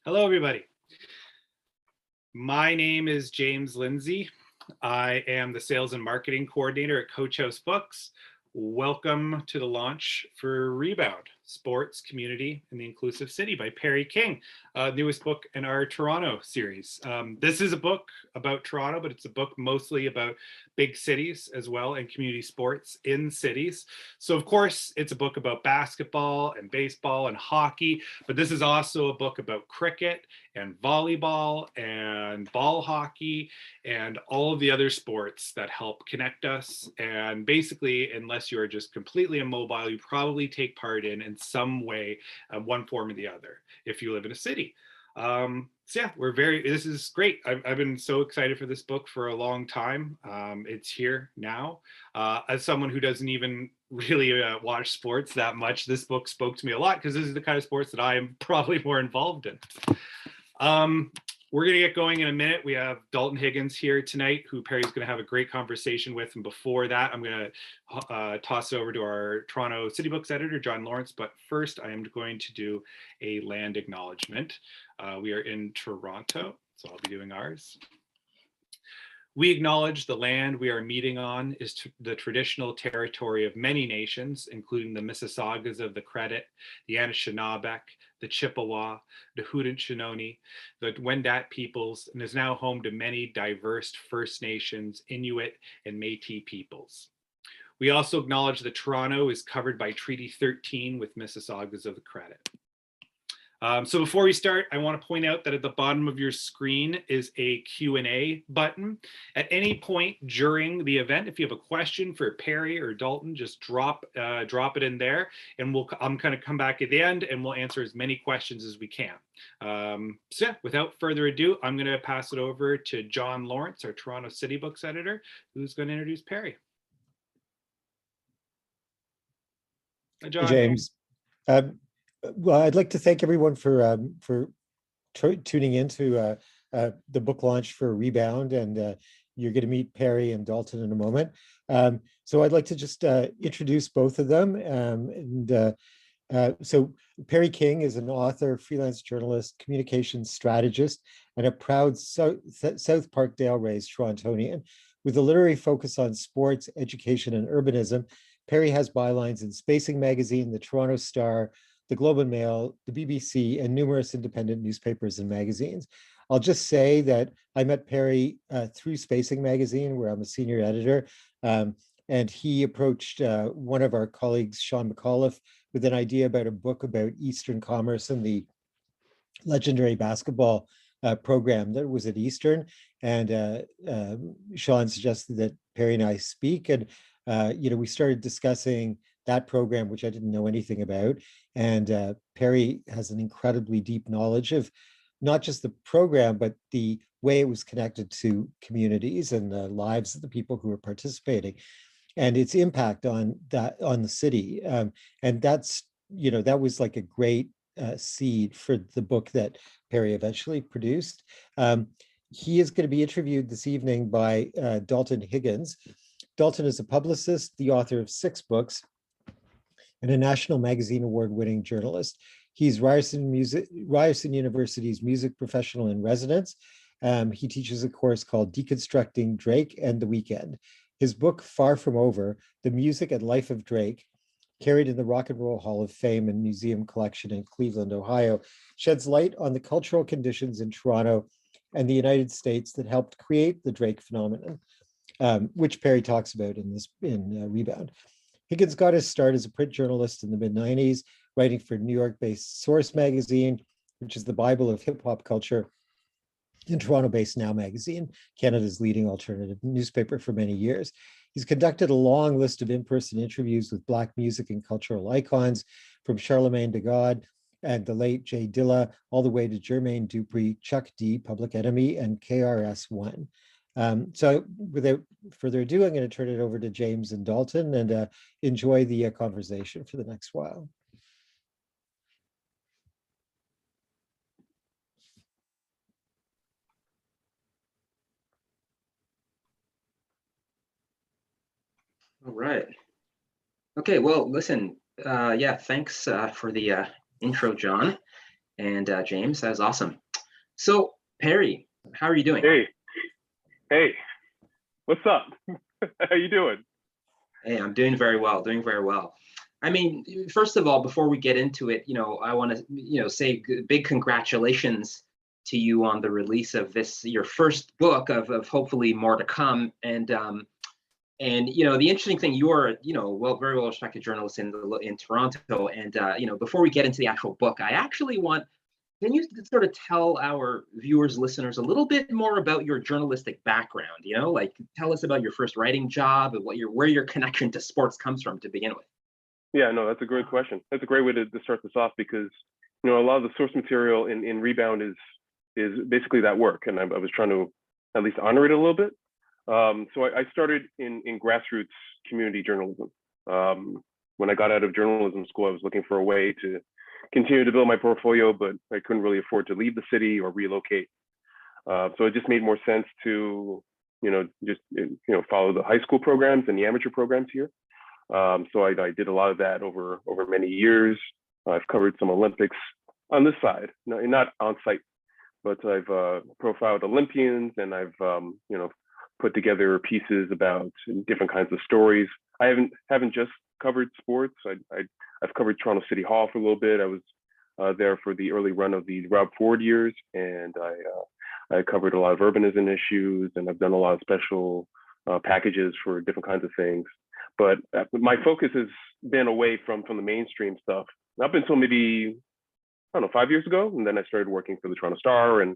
Hello, everybody. My name is James Lindsay. I am the sales and marketing coordinator at Coach House Books. Welcome to the launch for Rebound, Sports, Community, and the Inclusive City by Perry King, newest book in our Toronto series. This is a book about Toronto, but it's a book mostly about big cities as well and community sports in cities. So of course, it's a book about basketball and baseball and hockey, but this is also a book about cricket and volleyball and ball hockey and all of the other sports that help connect us. And basically, unless you're just completely immobile, you probably take part in some way, one form or the other, if you live in a city. So yeah, this is great. I've been so excited for this book for a long time. It's here now. As someone who doesn't even really watch sports that much, this book spoke to me a lot because this is the kind of sports that I am probably more involved in. We're going to get going in a minute. We have Dalton Higgins here tonight, who Perry's going to have a great conversation with. And before that, I'm going to toss over to our Toronto City Books editor, John Lawrence. But first, I am going to do a land acknowledgement. We are in Toronto, so I'll be doing ours. We acknowledge the land we are meeting on is the traditional territory of many nations, including the Mississaugas of the Credit, the Anishinaabe, the Chippewa, the Haudenosaunee, the Wendat peoples, and is now home to many diverse First Nations, Inuit, and Métis peoples. We also acknowledge that Toronto is covered by Treaty 13 with Mississaugas of the Credit. So before we start, I want to point out that at the bottom of your screen is a Q&A button. At any point during the event, if you have a question for Perry or Dalton, just drop it in there, and I'm going to come back at the end, and we'll answer as many questions as we can. So yeah, without further ado, I'm going to pass it over to John Lawrence, our Toronto City Books editor, who's going to introduce Perry. Hi, John. Hey, James. Well, I'd like to thank everyone for tuning in to the book launch for Rebound, and you're going to meet Perry and Dalton in a moment. So I'd like to just introduce both of them. So Perry King is an author, freelance journalist, communications strategist, and a proud South Parkdale raised Torontonian. With a literary focus on sports, education, and urbanism, Perry has bylines in Spacing Magazine, the Toronto Star, the Globe and Mail, the BBC, and numerous independent newspapers and magazines. I'll just say that I met Perry through Spacing Magazine, where I'm a senior editor, and he approached one of our colleagues, Sean McAuliffe, with an idea about a book about Eastern commerce and the legendary basketball program that was at Eastern. And Sean suggested that Perry and I speak, and we started discussing that program, which I didn't know anything about. And Perry has an incredibly deep knowledge of not just the program, but the way it was connected to communities and the lives of the people who were participating and its impact on the city. And that was like a great seed for the book that Perry eventually produced. He is going to be interviewed this evening by Dalton Higgins. Dalton is a publicist, the author of 6 books, and a National Magazine Award-winning journalist. He's Ryerson University's music professional in residence. He teaches a course called Deconstructing Drake and the Weekend. His book, Far From Over, The Music and Life of Drake, carried in the Rock and Roll Hall of Fame and Museum Collection in Cleveland, Ohio, sheds light on the cultural conditions in Toronto and the United States that helped create the Drake phenomenon, which Perry talks about in Rebound. Higgins got his start as a print journalist in the mid-90s, writing for New York-based Source magazine, which is the Bible of hip-hop culture, and Toronto-based Now magazine, Canada's leading alternative newspaper for many years. He's conducted a long list of in-person interviews with Black music and cultural icons, from Charlemagne de God and the late Jay Dilla, all the way to Jermaine Dupri, Chuck D, Public Enemy, and KRS-One. So without further ado, I'm going to turn it over to James and Dalton, and enjoy the conversation for the next while. All right. Okay, well, listen, yeah, thanks for the intro, John. and James. That was awesome. So Perry, how are you doing? Hey, what's up? How you doing? Hey, I'm doing very well, doing very well. I mean, first of all, before we get into it, I want to, say big congratulations to you on the release of your first book of hopefully more to come. And the interesting thing, you are, very well respected journalist in Toronto. And before we get into the actual book, I actually can you sort of tell our viewers, listeners, a little bit more about your journalistic background? Like tell us about your first writing job and where your connection to sports comes from to begin with. Yeah, no, that's a great question. That's a great way to start this off because, a lot of the source material in Rebound is basically that work. And I was trying to at least honor it a little bit. So I started in grassroots community journalism. When I got out of journalism school, I was looking for a way to continue to build my portfolio, but I couldn't really afford to leave the city or relocate. So it just made more sense to, follow the high school programs and the amateur programs here. So I did a lot of that over many years. I've covered some Olympics on this side, not on site, but I've profiled Olympians and I've, put together pieces about different kinds of stories. I haven't just covered sports. I've covered Toronto City Hall for a little bit. I was there for the early run of the Rob Ford years, and I covered a lot of urbanism issues, and I've done a lot of special packages for different kinds of things. But my focus has been away from the mainstream stuff up until maybe, I don't know, 5 years ago. And then I started working for the Toronto Star, and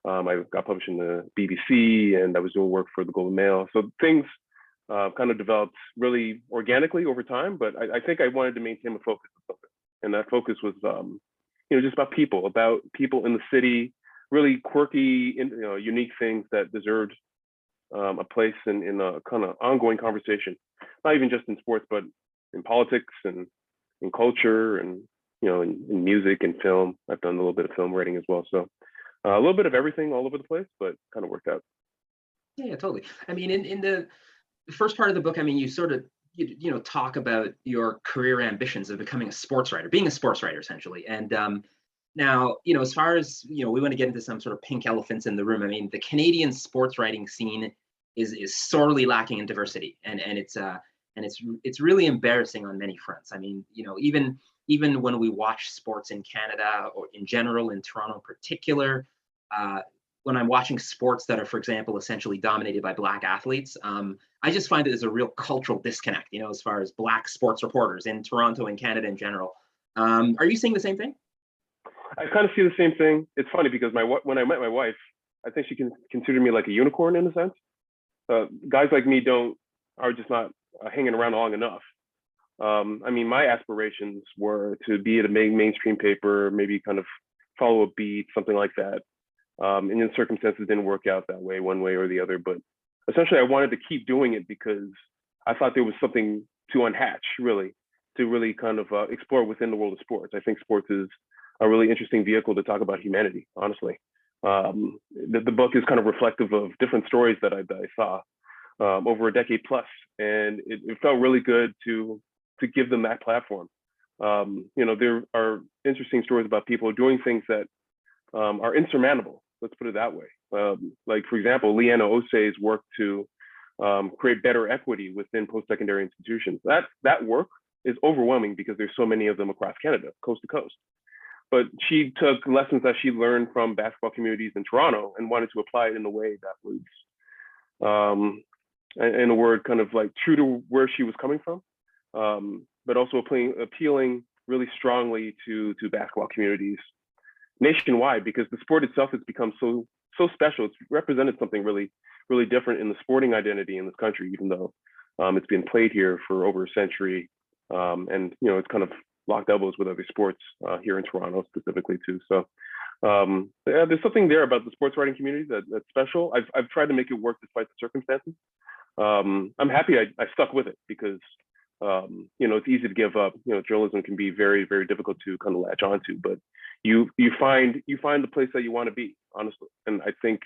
I got published in the BBC, and I was doing work for the Golden Mail. So things kind of developed really organically over time, but I think I wanted to maintain a focus on something. And that focus was, just about people in the city, really quirky, unique things that deserved a place in a kind of ongoing conversation, not even just in sports, but in politics and in culture and, in music and film. I've done a little bit of film writing as well. So a little bit of everything all over the place, but kind of worked out. Yeah, totally. I mean, in the first part of the book, I mean, you sort of, talk about your career ambitions of becoming a sports writer, being a sports writer, essentially. And now, as far as, we want to get into some sort of pink elephants in the room. I mean, the Canadian sports writing scene is sorely lacking in diversity. And it's really embarrassing on many fronts. I mean, even when we watch sports in Canada or in general, in Toronto in particular, when I'm watching sports that are, for example, essentially dominated by Black athletes, I just find that there's a real cultural disconnect, as far as Black sports reporters in Toronto and Canada in general. Are you seeing the same thing? I kind of see the same thing. It's funny because when I met my wife, I think she can consider me like a unicorn in a sense. Guys like me are just not hanging around long enough. I mean, my aspirations were to be at a mainstream paper, maybe kind of follow a beat, something like that. And in circumstances didn't work out that way, one way or the other. But essentially, I wanted to keep doing it because I thought there was something to unhatch, really, to really kind of explore within the world of sports. I think sports is a really interesting vehicle to talk about humanity, honestly. The book is kind of reflective of different stories that I saw over a decade plus, and it felt really good to give them that platform. There are interesting stories about people doing things that are insurmountable. Let's put it that way. Like, for example, Leanna Osei's work to create better equity within post-secondary institutions. That work is overwhelming because there's so many of them across Canada, coast to coast. But she took lessons that she learned from basketball communities in Toronto and wanted to apply it in a way that was, in a word, kind of like true to where she was coming from, but also appealing really strongly to basketball communities nationwide, because the sport itself has become so special. It's represented something really, really different in the sporting identity in this country, even though it's been played here for over a century, and it's kind of locked elbows with other sports here in Toronto specifically too. So yeah, there's something there about the sports writing community that's special. I've tried to make it work despite the circumstances. I'm happy I stuck with it because it's easy to give up. Journalism can be very, very difficult to kind of latch onto, but you find the place that you want to be, honestly. And I think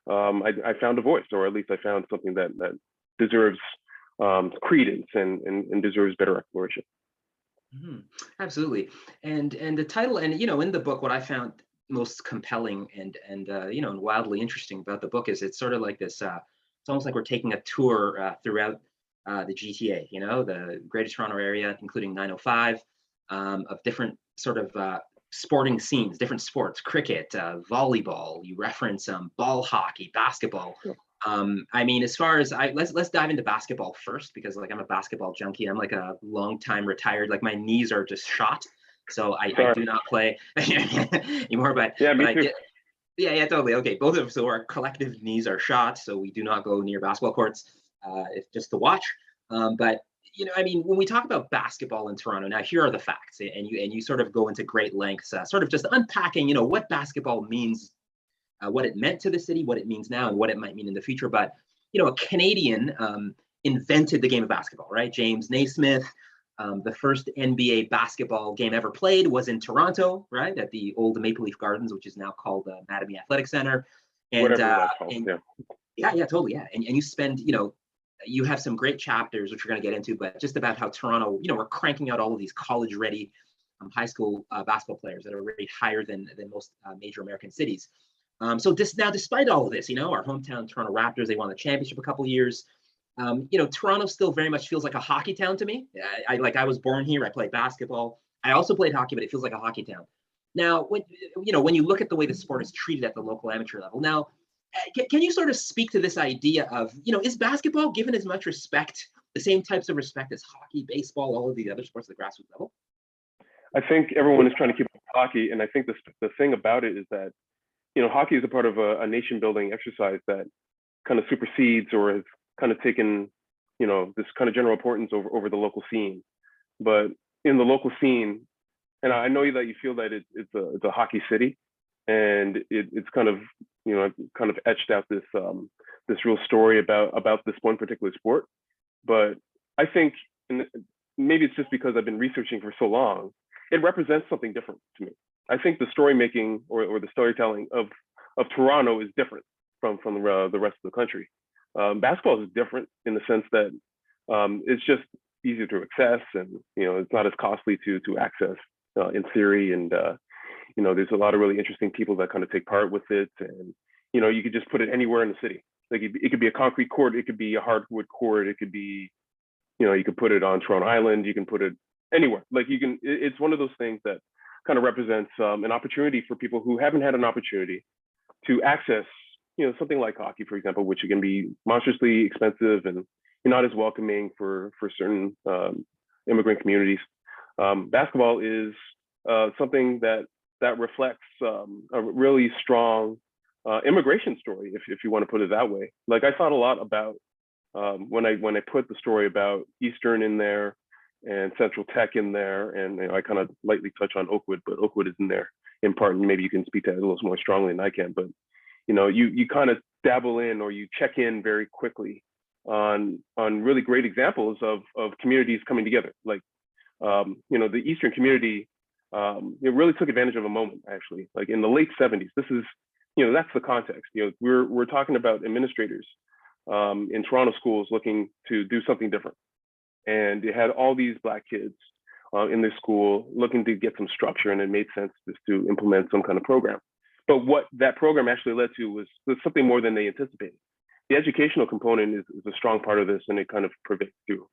I found a voice, or at least I found something that deserves credence and deserves better exploration. Absolutely. And the title, and in the book, what I found most compelling and wildly interesting about the book is it's sort of like this. It's almost like we're taking a tour throughout the GTA. The Greater Toronto Area, including 905, of different sort of sporting scenes, different sports, cricket, volleyball. You reference ball hockey, basketball. I mean, as far as let's dive into basketball first, because like I'm a basketball junkie. I'm like a long time retired. Like my knees are just shot, so I do not play anymore. But Yeah, me too. Yeah, totally. Okay, both of us, so our collective knees are shot, so we do not go near basketball courts, if just to watch. But I mean, when we talk about basketball in Toronto, now here are the facts, and you sort of go into great lengths, sort of just unpacking, what basketball means, what it meant to the city, what it means now, and what it might mean in the future. But a Canadian invented the game of basketball, right? James Naismith. The first NBA basketball game ever played was in Toronto, right, at the old Maple Leaf Gardens, which is now called the Mattamy Athletic Center. And Whatever that's called, yeah, totally, yeah. And you spend, you have some great chapters, which we're going to get into, but just about how Toronto, we're cranking out all of these college-ready high school basketball players that are rated higher than most major American cities. So now, despite all of this, our hometown Toronto Raptors, they won the championship a couple of years. Toronto still very much feels like a hockey town to me. I was born here. I played basketball. I also played hockey, but it feels like a hockey town. Now, when you look at the way the sport is treated at the local amateur level, now, can you sort of speak to this idea of, is basketball given as much respect, the same types of respect as hockey, baseball, all of the other sports at the grassroots level? I think everyone is trying to keep up with hockey, and I think the thing about it is that hockey is a part of a nation building exercise that kind of supersedes or has kind of taken this kind of general importance over the local scene. But in the local scene, and I know that you feel that it's a hockey city, and it's kind of kind of etched out this real story about this one particular sport. But I think, and maybe it's just because I've been researching for so long, it represents something different to me. I think the story making or the storytelling of Toronto is different from the rest of the country. Basketball is different in the sense that it's just easier to access, and it's not as costly to access in theory, and there's a lot of really interesting people that kind of take part with it, and you could just put it anywhere in the city. Like it could be a concrete court, it could be a hardwood court, it could be you could put it on Toronto Island, you can put it anywhere. Like it's one of those things that kind of represents an opportunity for people who haven't had an opportunity to access something like hockey, for example, which can be monstrously expensive and not as welcoming for certain immigrant communities. Basketball is something that reflects a really strong immigration story, if you want to put it that way. Like I thought a lot about when I put the story about Eastern in there and Central Tech in there, and I kind of lightly touch on Oakwood, but Oakwood is in there in part, and maybe you can speak to that a little more strongly than I can. But you kind of dabble in, or you check in very quickly on really great examples of communities coming together. Like the Eastern community, it really took advantage of a moment, actually. Like in the late 70s, this is that's the context. We're talking about administrators in Toronto schools looking to do something different, and they had all these Black kids in their school looking to get some structure, and it made sense just to implement some kind of program. But what that program actually led to was something more than they anticipated. The educational component is a strong part of this, and it kind of pervades through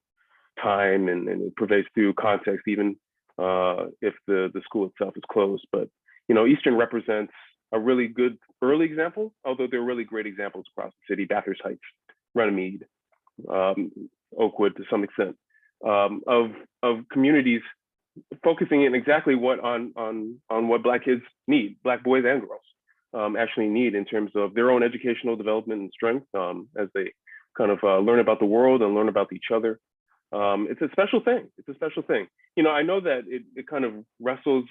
time, and it pervades through context, even if the school itself is closed. But Eastern represents a really good early example, although there are really great examples across the city: Bathurst Heights, Runnymede, Oakwood to some extent, of communities focusing in exactly on what Black kids need, Black boys and girls actually need in terms of their own educational development and strength as they kind of learn about the world and learn about each other. It's a special thing. It's a special thing. I know that it kind of wrestles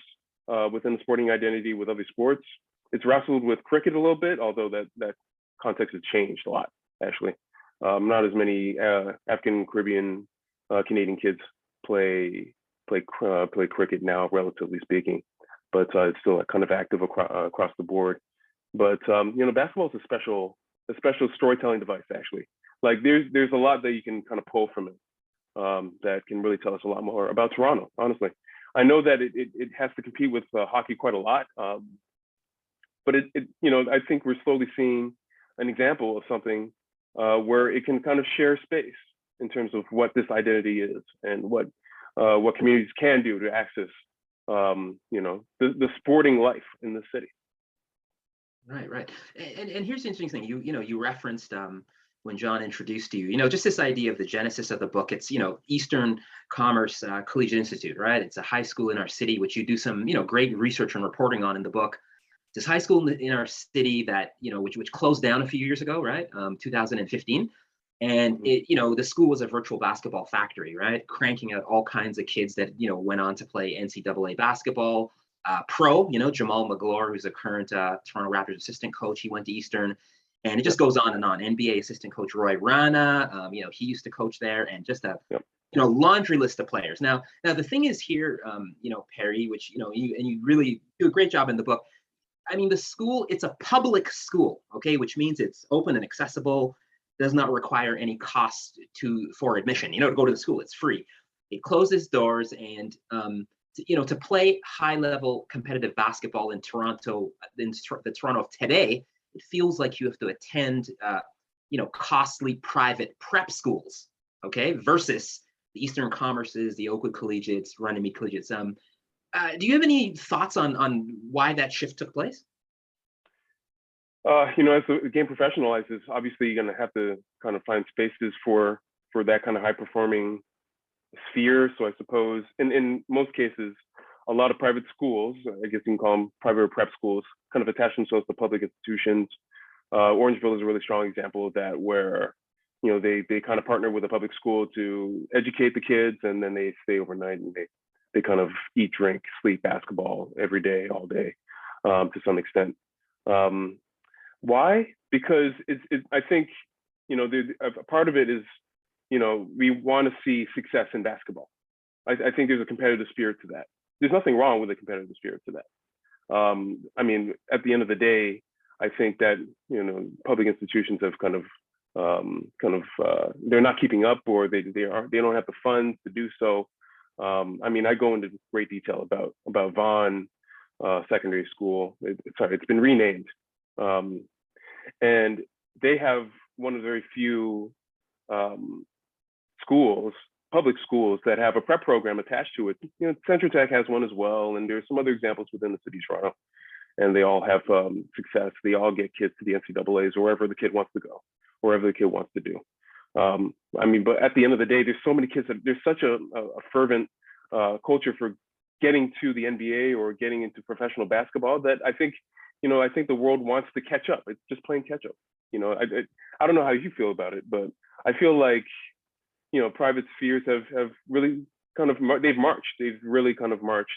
within the sporting identity with other sports. It's wrestled with cricket a little bit, although that context has changed a lot, actually. Not as many African Caribbean Canadian kids play cricket now, relatively speaking, but it's still kind of active across the board. But basketball is a special storytelling device, actually. Like there's a lot that you can kind of pull from it. that can really tell us a lot more about Toronto, honestly. I know that it has to compete with hockey quite a lot, but I think we're slowly seeing an example of something where it can kind of share space in terms of what this identity is and what communities can do to access, the sporting life in the city. Right. And here's the interesting thing. You referenced when John introduced you, just this idea of the genesis of the book. It's, Eastern Commerce Collegiate Institute, right? It's a high school in our city, which you do some, great research and reporting on in the book. This high school in our city that, which closed down a few years ago, right? 2015. And the school was a virtual basketball factory, right? Cranking out all kinds of kids that, went on to play NCAA basketball. Pro, Jamal McGlure, who's a current Toronto Raptors assistant coach, he went to Eastern, and it just goes on and on. NBA assistant coach Roy Rana, he used to coach there, and just a laundry list of players. Now the thing is here, Perry, which you really do a great job in the book. I mean, the school, it's a public school, okay, which means it's open and accessible, does not require any cost for admission. To go to the school, it's free. It closes doors, and to play high-level competitive basketball in Toronto, in the Toronto of today, it feels like you have to attend, costly private prep schools, okay, versus the Eastern Commerces, the Oakwood Collegiates, Runnymede Collegiates. Do you have any thoughts on why that shift took place? As the game professionalizes, obviously you're going to have to kind of find spaces for that kind of high-performing sphere. So I suppose in most cases, a lot of private schools, I guess you can call them private or prep schools, kind of attach themselves to public institutions. Orangeville is a really strong example of that, where they kind of partner with a public school to educate the kids, and then they stay overnight and they kind of eat, drink, sleep basketball every day, all day, to some extent. Why? Because I think a part of it is we want to see success in basketball. I think there's a competitive spirit to that. There's nothing wrong with a competitive spirit to that. I mean, at the end of the day, I think that public institutions have kind of they're not keeping up, or they don't have the funds to do so. I mean, I go into great detail about Vaughan Secondary School. It's been renamed, and they have one of the very few public schools that have a prep program attached to it. Central Tech has one as well, and there's some other examples within the city of Toronto, and they all have success. They all get kids to the NCAAs, or wherever the kid wants to go, wherever the kid wants to do. I mean, but at the end of the day, there's so many kids that there's such a fervent culture for getting to the NBA or getting into professional basketball that I think the world wants to catch up. It's just playing catch up. I don't know how you feel about it, but I feel like private spheres have really kind of they've really kind of marched.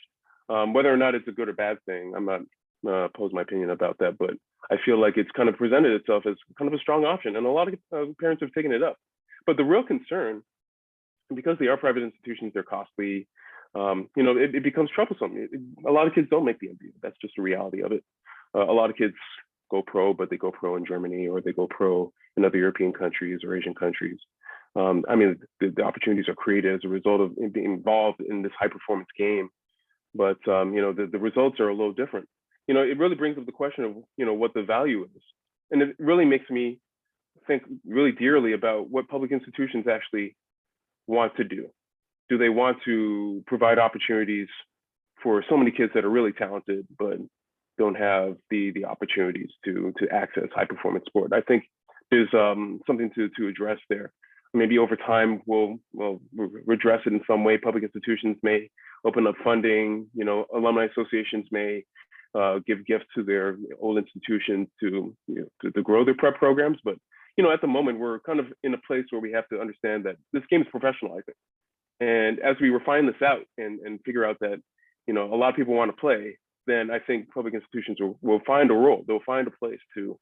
Whether or not it's a good or bad thing, I'm not pose my opinion about that, but I feel like it's kind of presented itself as kind of a strong option, and a lot of parents have taken it up. But the real concern, because they are private institutions, they're costly. It becomes troublesome. A lot of kids don't make the NBA. That's just the reality of it. A lot of kids go pro, but they go pro in Germany, or they go pro in other European countries or Asian countries. I mean, the opportunities are created as a result of being involved in this high performance game, but the results are a little different. It really brings up the question of what the value is, and it really makes me think really dearly about what public institutions actually want to do. Do they want to provide opportunities for so many kids that are really talented but don't have the opportunities to access high performance sport? I think there's something to address there. Maybe over time we'll redress it in some way. Public institutions may open up funding. Alumni associations may give gifts to their old institutions to grow their prep programs. But at the moment we're kind of in a place where we have to understand that this game is professionalizing. And as we refine this out and figure out that a lot of people want to play, then I think public institutions will find a role. They'll find a place to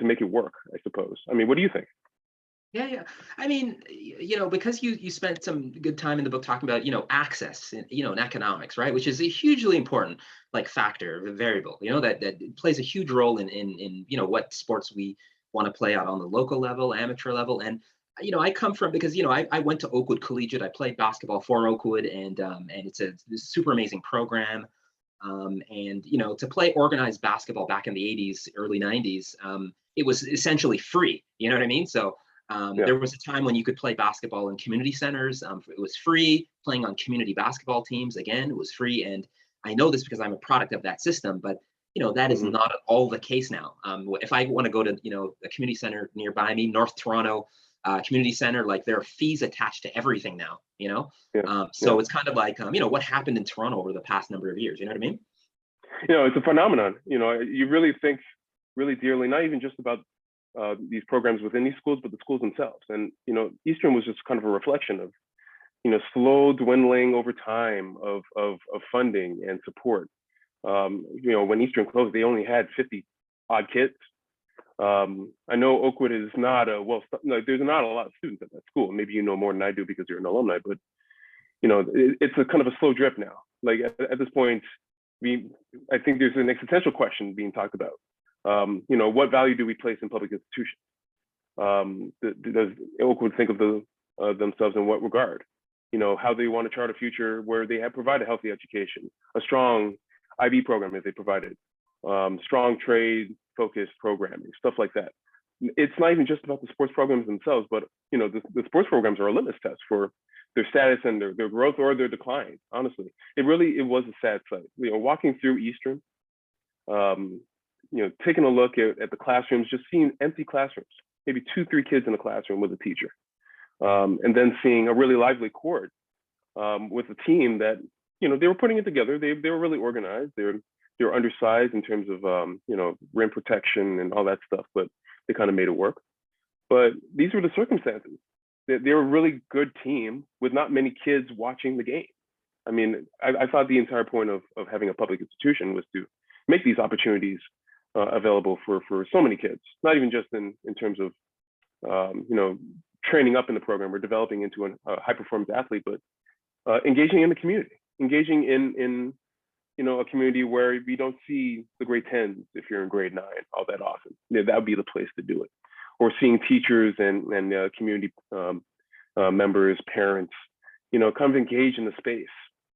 make it work, I suppose. I mean, what do you think? Yeah. I mean, because you spent some good time in the book talking about, access, and economics, right? Which is a hugely important factor, variable, that plays a huge role in what sports we want to play out on the local level, amateur level. And I come from, because I went to Oakwood Collegiate. I played basketball for Oakwood, and it's a super amazing program. And to play organized basketball back in the 80s, early 90s, it was essentially free. You know what I mean? So there was a time when you could play basketball in community centers. It was free. Playing on community basketball teams, again, it was free. And I know this because I'm a product of that system, but that is not at all the case now. If I want to go to a community center nearby me, North Toronto Community Center, like there are fees attached to everything now. So it's kind of like what happened in Toronto over the past number of years. You know what I mean? It's a phenomenon. You really think really dearly, not even just about these programs within these schools, but the schools themselves. And Eastern was just kind of a reflection of slow dwindling over time of funding and support. When Eastern closed, they only had 50 odd kids. I know Oakwood is not there's not a lot of students at that school. Maybe you know more than I do because you're an alumni, but it's a kind of a slow drip now. Like at this point, I think there's an existential question being talked about. What value do we place in public institutions? Does Oakwood think of themselves in what regard? How they want to chart a future where they have provided healthy education, a strong IB program as they provided, strong trade-focused programming, stuff like that. It's not even just about the sports programs themselves, but the sports programs are a litmus test for their status and their growth or their decline. Honestly, it was a sad sight. Walking through Eastern, taking a look at the classrooms, just seeing empty classrooms, maybe 2-3 kids in a classroom with a teacher, and then seeing a really lively court with a team that they were putting it together. They were really organized. They were undersized in terms of rim protection and all that stuff, but they kind of made it work. But these were the circumstances. They were a really good team with not many kids watching the game. I mean, I thought the entire point of having a public institution was to make these opportunities available for so many kids, not even just in terms of training up in the program or developing into a high performance athlete, but engaging in the community, engaging in a community where we don't see the grade 10s if you're in grade 9 all that often. That would be the place to do it. Or seeing teachers and community members, parents, kind of engage in the space.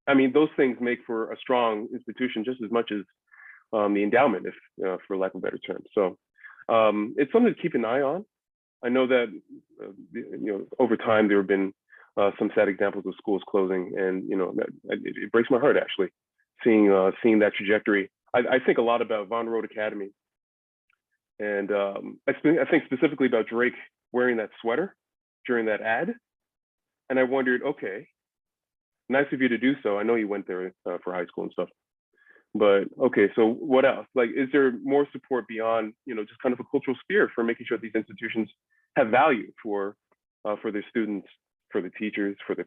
I mean, those things make for a strong institution just as much as the endowment, if for lack of a better term. So it's something to keep an eye on. I know that over time there have been some sad examples of schools closing, and it breaks my heart actually seeing that trajectory. I think a lot about Von Road Academy, and I think specifically about Drake wearing that sweater during that ad, and I wondered, okay, nice of you to do so. I know you went there for high school and stuff, but okay, so what else? Like, is there more support beyond just kind of a cultural sphere for making sure these institutions have value for their students, for the teachers, for the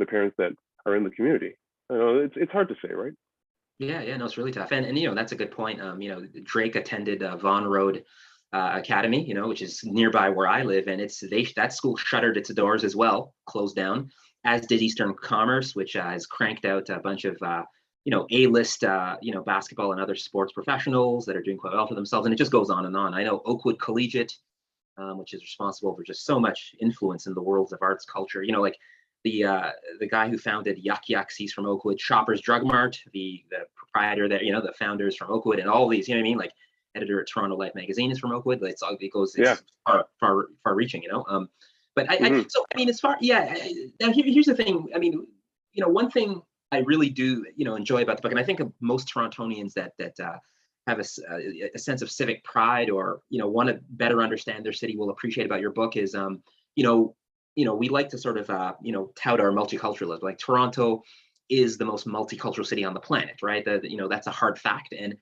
parents that are in the community? It's hard to say, right? Yeah, no, it's really tough, and that's a good point. Drake attended Von Road Academy, which is nearby where I live, and that school shuttered its doors as well, closed down, as did Eastern Commerce, which has cranked out a bunch of A-list basketball and other sports professionals that are doing quite well for themselves, and it just goes on and on. I know Oakwood Collegiate, which is responsible for just so much influence in the worlds of arts, culture. Like the guy who founded Yuck Yucks, he's from Oakwood. Shoppers Drug Mart, the proprietor there, the founders from Oakwood, and all these, like editor at Toronto Life magazine is from Oakwood. It's far reaching, But as far, now here's the thing. I mean, one thing I really do, enjoy about the book, and I think of most Torontonians that have a sense of civic pride or want to better understand their city will appreciate about your book is we like to sort of tout our multiculturalism. Like Toronto is the most multicultural city on the planet, right? That's a hard fact. And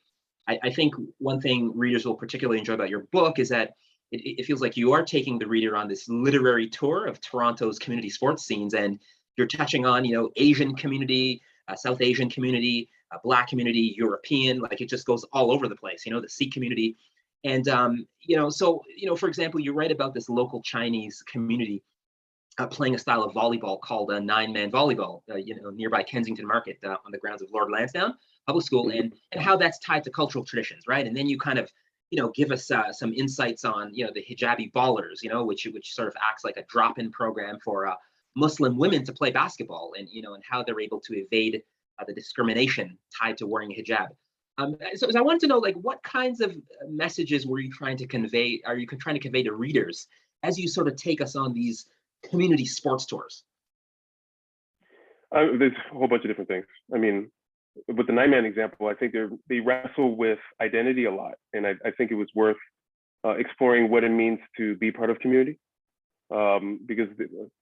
I think one thing readers will particularly enjoy about your book is that it feels like you are taking the reader on this literary tour of Toronto's community sports scenes, and you're touching on Asian community, South Asian community, Black community, European, like it just goes all over the place, the Sikh community. And, for example, you write about this local Chinese community playing a style of volleyball called a 9-man volleyball, nearby Kensington Market on the grounds of Lord Lansdowne Public School, and how that's tied to cultural traditions, right? And then you kind of give us some insights on, the hijabi ballers, which sort of acts like a drop-in program for Muslim women to play basketball, and and how they're able to evade the discrimination tied to wearing a hijab. So I wanted to know, like, what kinds of messages were you trying to convey? Are you trying to convey to readers as you sort of take us on these community sports tours? There's a whole bunch of different things. I mean, with the 9-man example, I think they wrestle with identity a lot, and I think it was worth exploring what it means to be part of community. Because,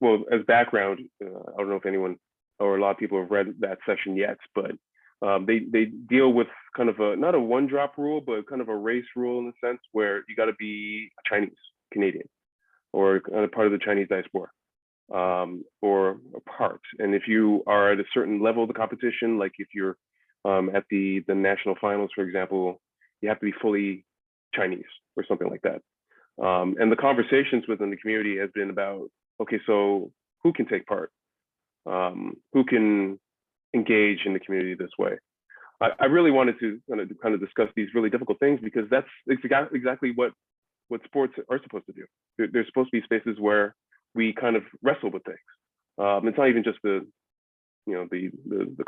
well, as background, I don't know if anyone or a lot of people have read that section yet, but they deal with kind of not a one-drop rule, but kind of a race rule in the sense where you got to be a Chinese Canadian or part of the Chinese diaspora, or a part. And if you are at a certain level of the competition, like if you're at the national finals, for example, you have to be fully Chinese or something like that. And the conversations within the community has been about, okay, so who can take part? Who can engage in the community this way? I really wanted to kind of discuss these really difficult things, because that's exactly what sports are supposed to do. They're supposed to be spaces where we kind of wrestle with things. It's not even just the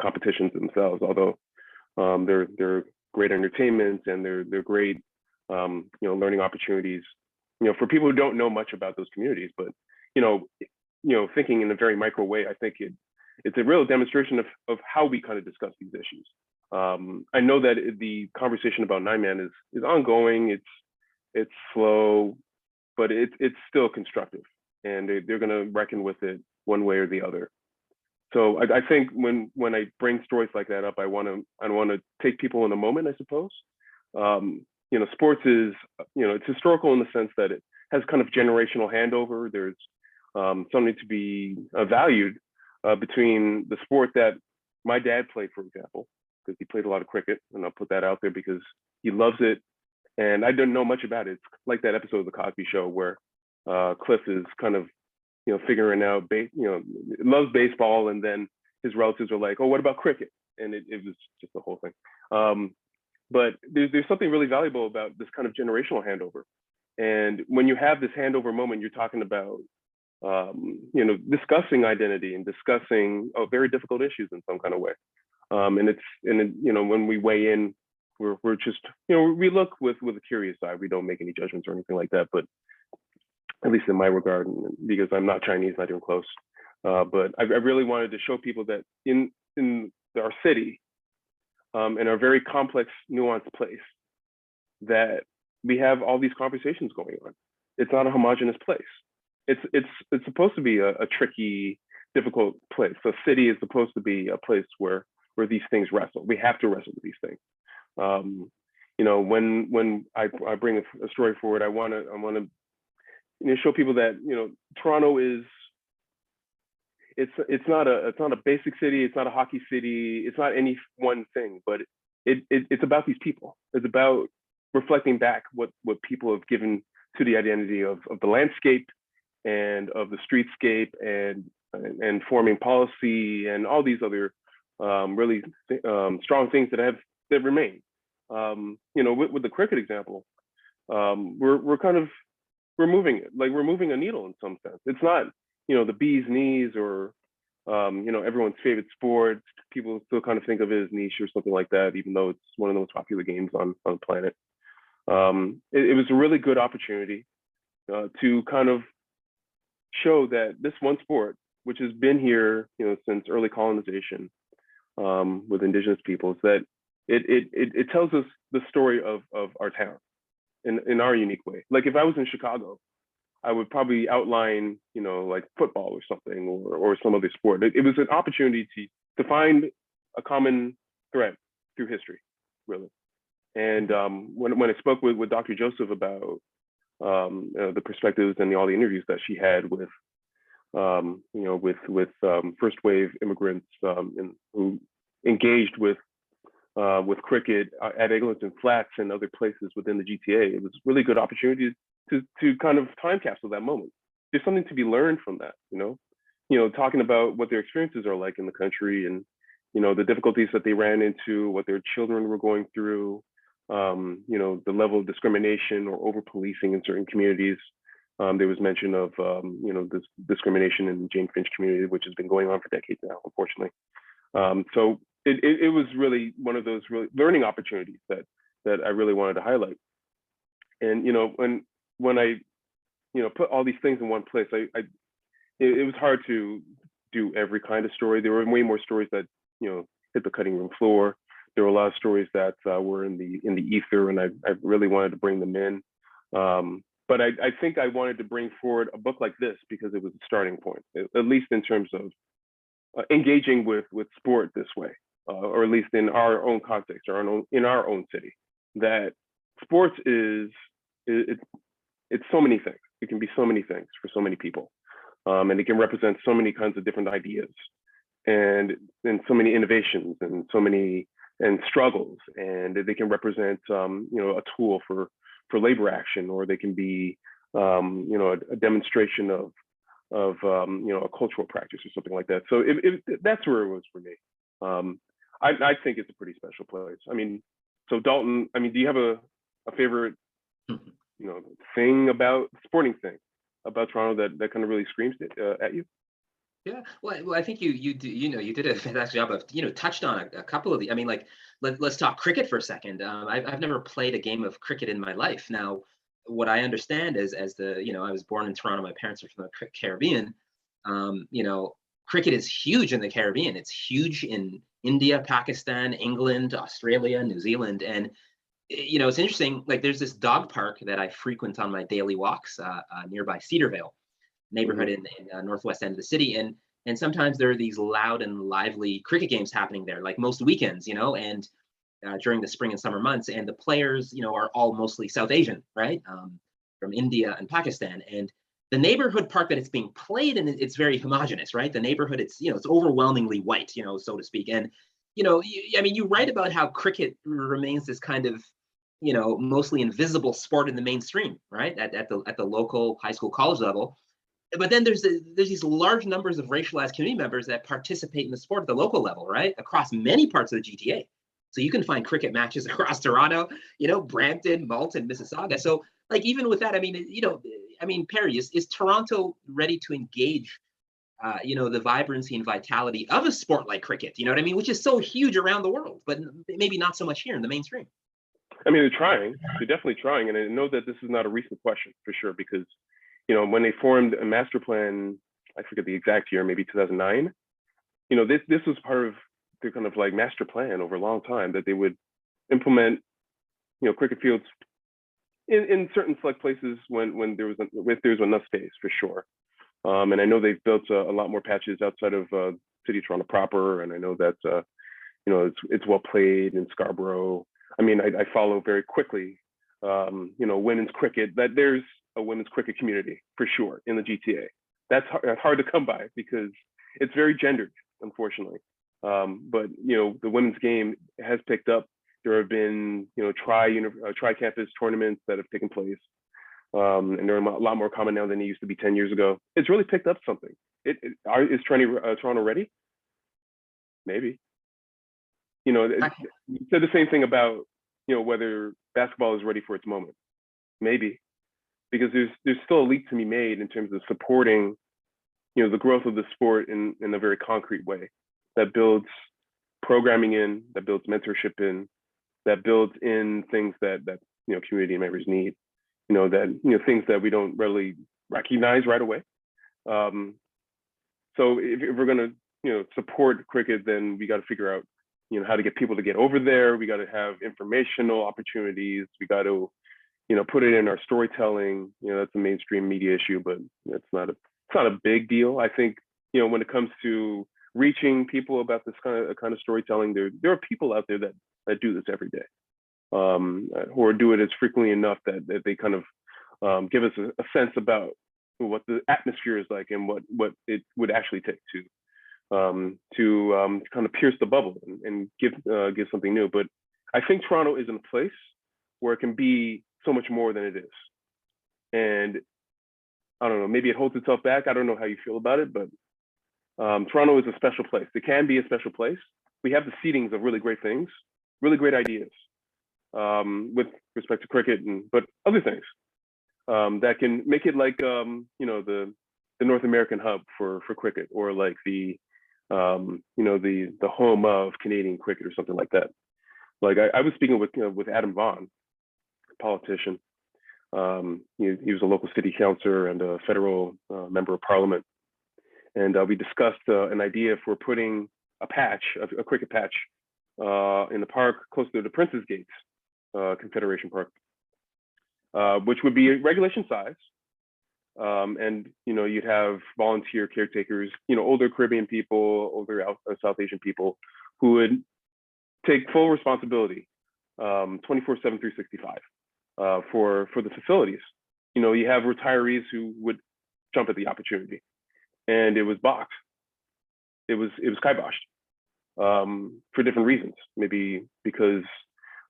competitions themselves, although they're great entertainment and they're great learning opportunities for people who don't know much about those communities. But thinking in a very micro way, I think it's a real demonstration of how we kind of discuss these issues. I know that the conversation about 9-man is ongoing. It's slow, but it's still constructive, and they're going to reckon with it one way or the other. So I think when I bring stories like that up, I want to take people in a moment, I suppose. Sports is, it's historical in the sense that it has kind of generational handover. There's something to be valued between the sport that my dad played, for example, because he played a lot of cricket, and I'll put that out there because he loves it. And I don't know much about it. It's like that episode of The Cosby Show where Cliff is kind of, figuring out, loves baseball, and then his relatives are like, oh, what about cricket? And it was just the whole thing. But there's something really valuable about this kind of generational handover. And when you have this handover moment, you're talking about, discussing identity and discussing very difficult issues in some kind of way. When we weigh in, we're just, we look with a curious eye. We don't make any judgments or anything like that, but at least in my regard, because I'm not Chinese, not even close. But I really wanted to show people that in our city, in our very complex, nuanced place, that we have all these conversations going on. It's not a homogenous place. It's supposed to be a tricky, difficult place. So city is supposed to be a place where these things wrestle. We have to wrestle with these things. When I bring a story forward, I want to show people that Toronto is. It's not a basic city. It's not a hockey city. It's not any one thing, but it's about these people. It's about reflecting back what people have given to the identity of the landscape and of the streetscape and forming policy and all these other really strong things that remain. With the cricket example, we're moving it, like we're moving a needle in some sense. It's not the bee's knees or everyone's favorite sport. People still kind of think of it as niche or something like that, even though it's one of the most popular games on the planet. It was a really good opportunity to kind of show that this one sport, which has been here since early colonization with indigenous peoples, that it tells us the story of our town in our unique way. Like if I was in Chicago, I would probably outline, like football or something, or some other sport. It was an opportunity to find a common thread through history, really. And when I spoke with Dr. Joseph about the perspectives and all the interviews that she had with first wave immigrants who engaged with cricket at Eglinton Flats and other places within the GTA, it was a really good opportunity to kind of time capsule that moment. There's something to be learned from that, talking about what their experiences are like in the country and, the difficulties that they ran into, what their children were going through, the level of discrimination or over policing in certain communities. There was mention of this discrimination in the Jane Finch community, which has been going on for decades now, unfortunately. So it was really one of those really learning opportunities that I really wanted to highlight. And when I put all these things in one place, it was hard to do every kind of story. There were way more stories that hit the cutting room floor. There were a lot of stories that were in the ether, and I really wanted to bring them in. But I think I wanted to bring forward a book like this because it was a starting point, at least in terms of engaging with sport this way, or at least in our own context, or in our own city. That sports it's so many things. It can be so many things for so many people, and it can represent so many kinds of different ideas, and so many innovations, and so many struggles, and they can represent a tool for labor action, or they can be a demonstration of a cultural practice or something like that. So that's where it was for me. I think it's a pretty special place. I mean, so Dalton, I mean, do you have a favorite thing about sporting thing about Toronto that kind of really screams at you? Yeah, well, I think you did a fantastic job of touched on a couple of the. I mean, like let's talk cricket for a second. I've never played a game of cricket in my life. Now, what I understand is I was born in Toronto. My parents are from the Caribbean. Cricket is huge in the Caribbean. It's huge in India, Pakistan, England, Australia, New Zealand, and it's interesting. Like there's this dog park that I frequent on my daily walks nearby Cedarvale neighborhood in northwest end of the city, and sometimes there are these loud and lively cricket games happening there, like most weekends, and during the spring and summer months, and the players are all mostly South Asian, right, from India and Pakistan. And the neighborhood park that it's being played in, it's very homogenous, right? The neighborhood, it's it's overwhelmingly white, so to speak. And you write about how cricket remains this kind of mostly invisible sport in the mainstream, right, at the local high school, college level. But then there's these large numbers of racialized community members that participate in the sport at the local level, right, across many parts of the GTA. So you can find cricket matches across Toronto, Brampton, Malton, Mississauga. So like even with that, Perry, is Toronto ready to engage, the vibrancy and vitality of a sport like cricket? You know what I mean? Which is so huge around the world, but maybe not so much here in the mainstream. I mean, they're trying. They're definitely trying, and I know that this is not a recent question for sure, because when they formed a master plan, I forget the exact year, maybe 2009. This was part of their kind of like master plan over a long time, that they would implement, cricket fields in certain select places when there was enough space, for sure. And I know they've built a lot more patches outside of City of Toronto proper, and I know that it's well played in Scarborough. I mean, I follow very quickly, women's cricket, that there's a women's cricket community for sure in the GTA. That's hard to come by because it's very gendered, unfortunately. But the women's game has picked up. There have been tri-campus tournaments that have taken place, and they're a lot more common now than they used to be 10 years ago. It's really picked up something. Is Toronto ready? Maybe. You said the same thing about whether basketball is ready for its moment. Maybe, because there's still a leap to be made in terms of supporting the growth of the sport in a very concrete way that builds programming in, that builds mentorship in, that builds in things that community members need, things that we don't really recognize right away. So if we're going to support cricket, then we got to figure out how to get people to get over there. We got to have informational opportunities. We got to put it in our storytelling. That's a mainstream media issue, but it's not a big deal. I think when it comes to reaching people about this kind of storytelling, there are people out there that do this every day, or do it as frequently enough that they kind of give us a sense about what the atmosphere is like and what it would actually take to kind of pierce the bubble and give something new. But I think Toronto is in a place where it can be so much more than it is. And I don't know, maybe it holds itself back. I don't know how you feel about it, but Toronto is a special place. It can be a special place. We have the seedings of really great things, really great ideas. with respect to cricket but other things that can make it like the North American hub for cricket, or like the home of Canadian cricket or something like that. Like I was speaking with Adam Vaughan, a politician. He was a local city councillor and a federal member of parliament. And we discussed an idea for putting a cricket patch in the park close to the Prince's Gates, Confederation Park, which would be regulation size. And you'd have volunteer caretakers, older Caribbean people, older South Asian people, who would take full responsibility 24/7, 365 for the facilities. You have retirees who would jump at the opportunity, and it was balked. It was kiboshed for different reasons. Maybe because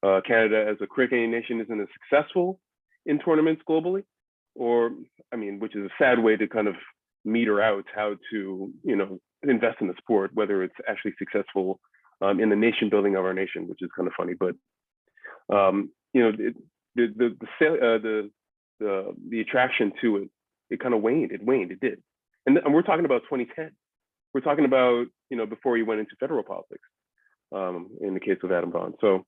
Canada as a cricketing nation isn't as successful in tournaments globally, or which is a sad way to kind of meter out how to invest in the sport, whether it's actually successful in the nation building of our nation, which is kind of funny. But the attraction to it kind of waned. It did, and we're talking about 2010. We're talking about before he went into federal politics. In the case of Adam Vaughan. So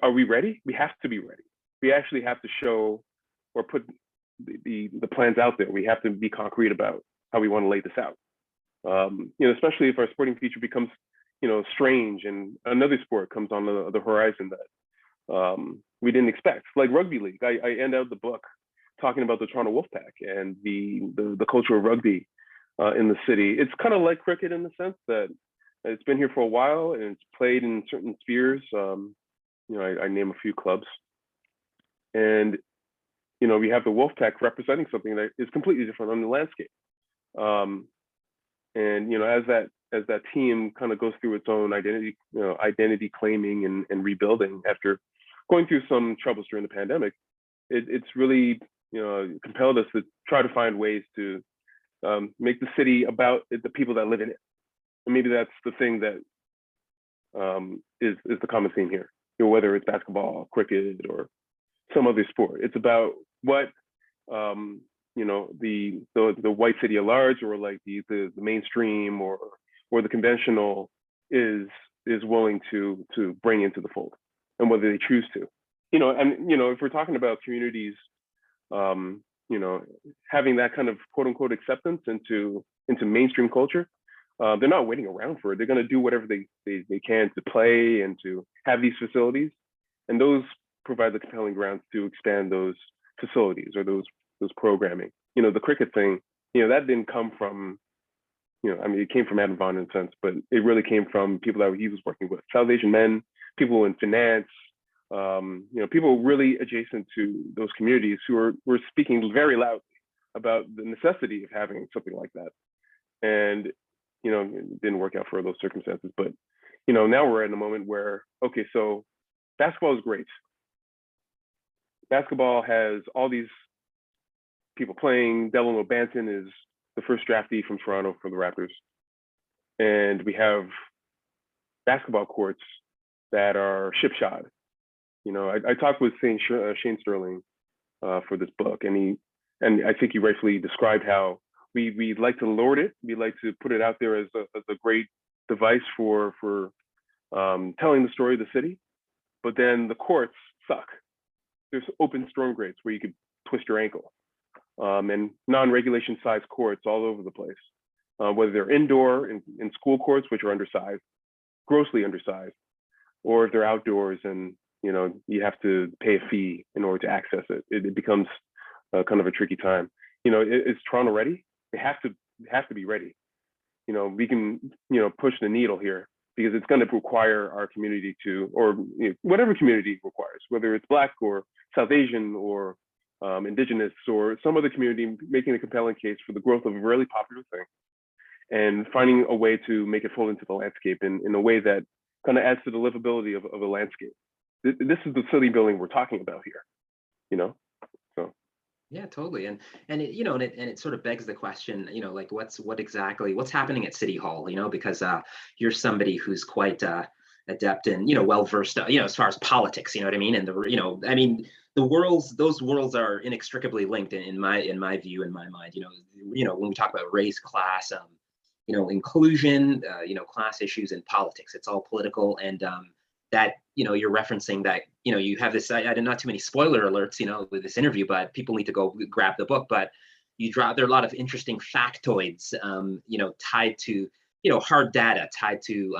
are we ready? We have to be ready. We actually have to show or put the plans out there. We have to be concrete about how we want to lay this out. Especially if our sporting future becomes strange and another sport comes on the horizon that we didn't expect, like rugby league. I end out the book talking about the Toronto Wolfpack and the culture of rugby in the city. It's kind of like cricket in the sense that it's been here for a while and it's played in certain spheres. I name a few clubs, and we have the Wolfpack representing something that is completely different on the landscape. And as that team kind of goes through its own identity claiming and rebuilding after going through some troubles during the pandemic, it's really compelled us to try to find ways to make the city about the people that live in it. And maybe that's the thing that is the common theme here. Whether it's basketball, cricket, or some other sport, it's about what the white city at large, or like the mainstream or the conventional is willing to bring into the fold, and whether they choose to. If we're talking about communities, having that kind of quote unquote acceptance into mainstream culture, they're not waiting around for it. They're going to do whatever they can to play and to have these facilities, and those provide the compelling grounds to expand those facilities or those programming. The cricket thing, that didn't come from, it came from Adam Vaughan in a sense, but it really came from people that he was working with, South Asian men, people in finance, people really adjacent to those communities who were speaking very loudly about the necessity of having something like that. And it didn't work out for those circumstances, but now we're in a moment where, okay, so basketball is great. Basketball has all these people playing. Delano Banton is the first draftee from Toronto for the Raptors, and we have basketball courts that are shipshod. I talked with Shane Sterling for this book, and I think he rightfully described how we like to lord it. We like to put it out there as a great device for telling the story of the city, but then the courts suck. There's open storm grates where you could twist your ankle, and non-regulation size courts all over the place, whether they're indoor in school courts, which are undersized, grossly undersized, or if they're outdoors and you have to pay a fee in order to access it. It becomes kind of a tricky time. Is Toronto ready? They have to be ready. We can push the needle here, because it's going to require our community to, or whatever community requires, whether it's Black or South Asian or Indigenous or some other community, making a compelling case for the growth of a really popular thing and finding a way to make it fold into the landscape in a way that kind of adds to the livability of a landscape. This is the city building we're talking about here, so. Yeah, totally. And it sort of begs the question, like what's happening at City Hall, because you're somebody who's quite adept and, well versed, as far as politics, you know what I mean? And those worlds are inextricably linked in my view, in my mind. When we talk about race, class, inclusion, class issues and politics, it's all political. And that, you're referencing that, you have this, not too many spoiler alerts, with this interview, but people need to go grab the book. But there are a lot of interesting factoids, tied to, hard data, tied to,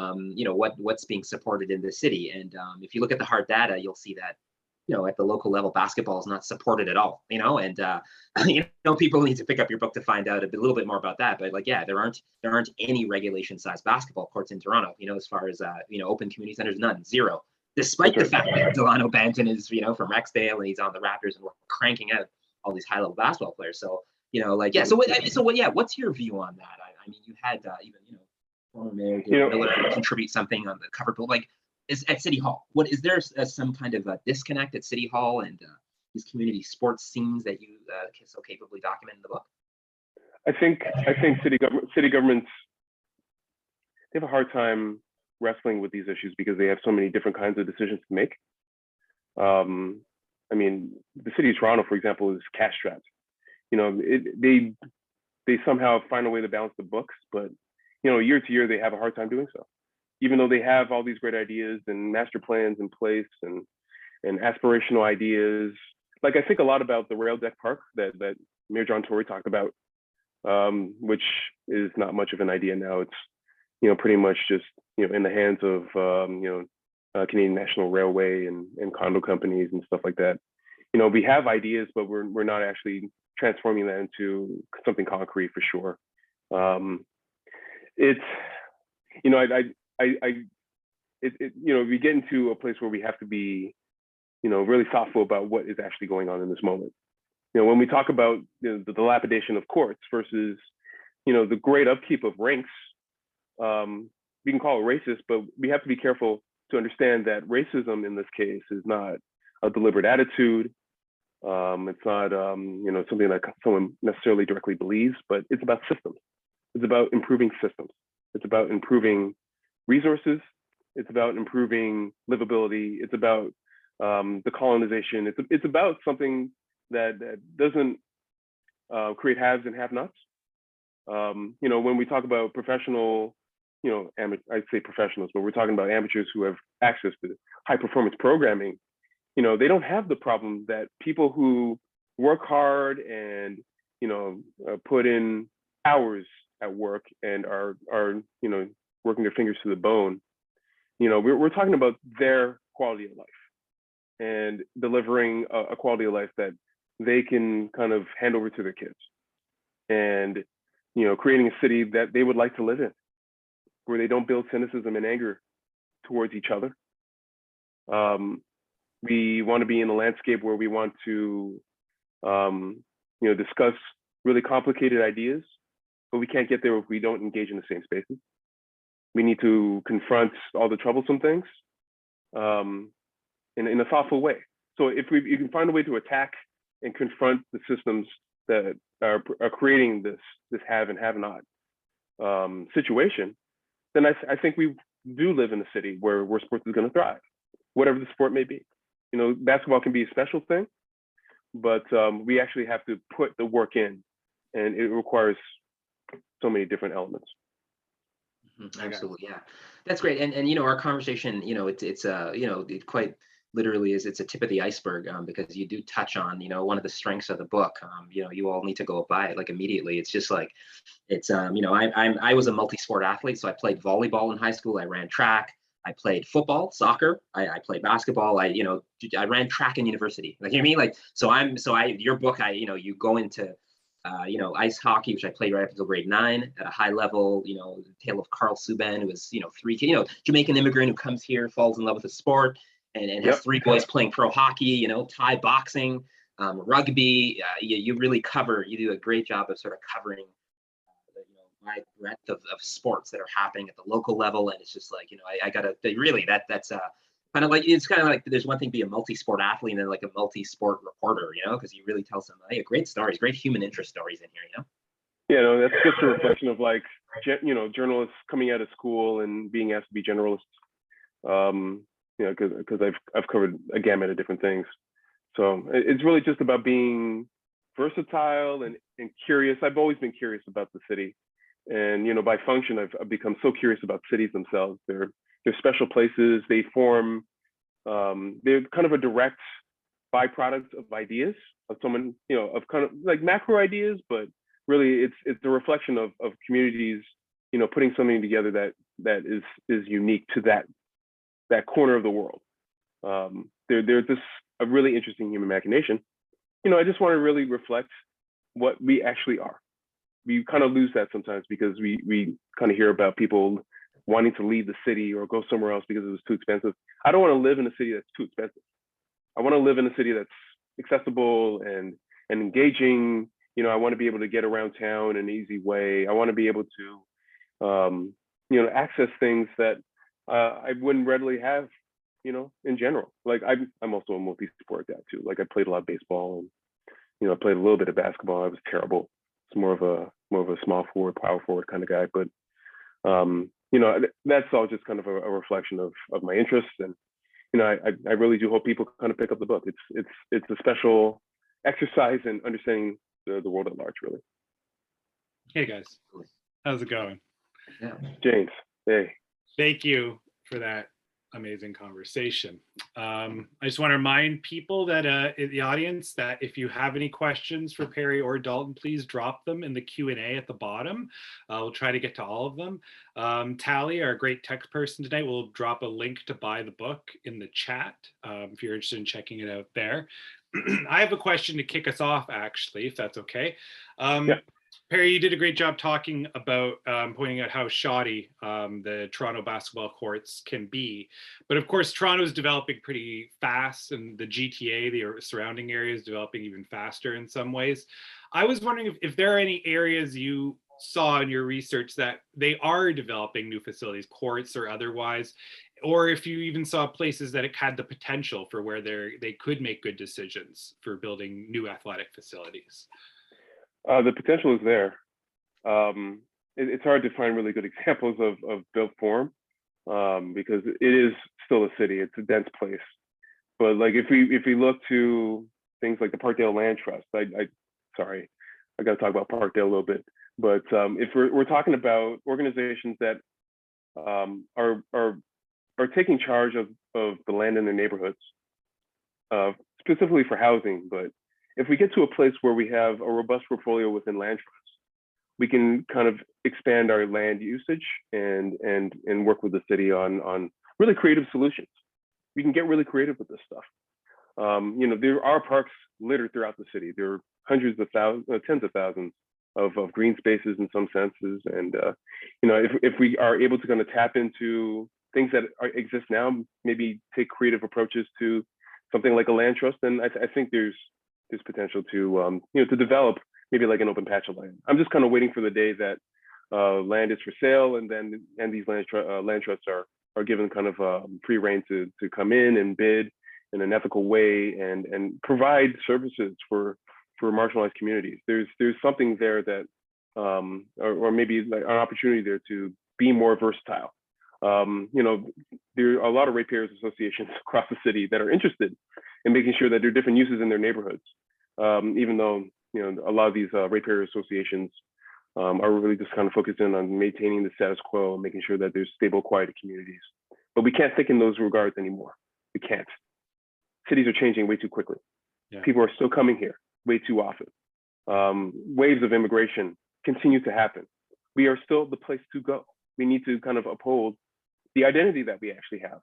what's being supported in the city. And if you look at the hard data, you'll see that, at the local level, basketball is not supported at all, and people need to pick up your book to find out a little bit more about that. But there aren't any regulation-sized basketball courts in Toronto, as far as open community centers, none, zero. Despite the fact that Delano Banton is, from Rexdale and he's on the Raptors and we're cranking out all these high-level basketball players. So, what's your view on that? I mean, you had even, former Mayor David Miller contribute something on the cover bill, is at City Hall. What is there some kind of a disconnect at City Hall and these community sports scenes that you so capably document in the book? I think city governments, they have a hard time wrestling with these issues because they have so many different kinds of decisions to make. I mean, the city of Toronto, for example, is cash strapped. They somehow find a way to balance the books, but year to year they have a hard time doing so. Even though they have all these great ideas and master plans in place and aspirational ideas. Like, I think a lot about the rail deck park that Mayor John Tory talked about, which is not much of an idea now. It's, pretty much just, in the hands of, Canadian National Railway and condo companies and stuff like that. We have ideas, but we're not actually transforming that into something concrete for sure. We get into a place where we have to be, really thoughtful about what is actually going on in this moment. When we talk about the dilapidation of courts versus, the great upkeep of rinks, we can call it racist, but we have to be careful to understand that racism in this case is not a deliberate attitude. It's not, something that someone necessarily directly believes, but it's about systems. It's about improving systems. It's about improving resources. It's about improving livability. It's about the colonization. It's about something that doesn't create haves and have-nots. When we talk about professional, I'd say professionals, but we're talking about amateurs who have access to high-performance programming. They don't have the problem that people who work hard and put in hours at work and are working their fingers to the bone. We're talking about their quality of life and delivering a quality of life that they can kind of hand over to their kids, and creating a city that they would like to live in, where they don't build cynicism and anger towards each other. We want to be in a landscape where we want to discuss really complicated ideas, but we can't get there if we don't engage in the same spaces. We need to confront all the troublesome things in a thoughtful way. So if you can find a way to attack and confront the systems that are creating this have and have not situation, then I think we do live in a city where sports is going to thrive, whatever the sport may be. Basketball can be a special thing, but we actually have to put the work in, and it requires so many different elements. Absolutely, yeah, that's great. And our conversation, it quite literally it's a tip of the iceberg, because you do touch on one of the strengths of the book. You all need to go buy it immediately. It's just I was a multi-sport athlete, so I played volleyball in high school. I ran track. I played football, soccer. I played basketball. I ran track in university. Your book, you go into ice hockey, which I played right up until grade 9 at a high level. The tale of Carl Subban, who was Jamaican immigrant who comes here, falls in love with the sport, and has 3 boys playing pro hockey. Thai boxing, rugby. You really you do a great job of sort of covering wide breadth of sports that are happening at the local level. And it's just I gotta really that's kind of it's kind of like there's one thing to be a multi-sport athlete and then a multi-sport reporter, because you really tell some great stories, great human interest stories in here, Yeah, that's just a reflection of journalists coming out of school and being asked to be generalists. You know, because I've covered a gamut of different things. So it's really just about being versatile and curious. I've always been curious about the city, and you know, by function, I've become so curious about cities themselves. They're special places. They form. They're kind of a direct byproduct of ideas of someone, you know, of kind of like macro ideas, but really it's a reflection of communities, you know, putting something together that is unique to that corner of the world. There's this a really interesting human machination. You know, I just want to really reflect what we actually are. We kind of lose that sometimes because we kind of hear about people wanting to leave the city or go somewhere else because it was too expensive. I don't want to live in a city that's too expensive. I want to live in a city that's accessible and engaging. You know, I want to be able to get around town in an easy way. I want to be able to, you know, access things that I wouldn't readily have, you know, in general. Like I'm also a multi-sport guy too. Like I played a lot of baseball and, you know, I played a little bit of basketball. I was terrible. It's more of a small forward, power forward kind of guy. But, you know, that's all just kind of a reflection of my interests. And, you know, I really do hope people kind of pick up the book. It's a special exercise in understanding the world at large, really. Hey guys, how's it going? Yeah. James, hey. Thank you for that amazing conversation. I just want to remind people that in the audience that if you have any questions for Perry or Dalton, please drop them in the Q&A at the bottom. We'll try to get to all of them. Tally, our great tech person tonight, will drop a link to buy the book in the chat if you're interested in checking it out there. I have a question to kick us off, actually, if that's okay. Yeah. Perry, you did a great job talking about pointing out how shoddy the Toronto basketball courts can be. But of course, Toronto is developing pretty fast, and the GTA, the surrounding area, is developing even faster in some ways. I was wondering if there are any areas you saw in your research that they are developing new facilities, courts or otherwise, or if you even saw places that it had the potential for where they could make good decisions for building new athletic facilities. The potential is there. It's hard to find really good examples of built form because it is still a city. It's a dense place. But like if we look to things like the Parkdale Land Trust, sorry, I got to talk about Parkdale a little bit. But if we're talking about organizations that are taking charge of the land in their neighborhoods, specifically for housing, but if we get to a place where we have a robust portfolio within land trusts, we can kind of expand our land usage and work with the city on really creative solutions. We can get really creative with this stuff. You know, there are parks littered throughout the city. There are hundreds of thousands, tens of thousands of green spaces in some senses. And, you know, if we are able to kind of tap into things that exist now, maybe take creative approaches to something like a land trust, then I think there's potential to you know, to develop maybe like an open patch of land. I'm just kind of waiting for the day that land is for sale, and these land trusts are given kind of free rein to come in and bid in an ethical way and provide services for marginalized communities. There's something there that or maybe like an opportunity there to be more versatile. You know, there are a lot of ratepayers associations across the city that are interested in making sure that there are different uses in their neighborhoods. Even though, you know, a lot of these ratepayer associations are really just kind of focusing on maintaining the status quo and making sure that there's stable, quiet communities. But we can't think in those regards anymore. We can't. Cities are changing way too quickly. Yeah. People are still coming here way too often. Waves of immigration continue to happen. We are still the place to go. We need to kind of uphold the identity that we actually have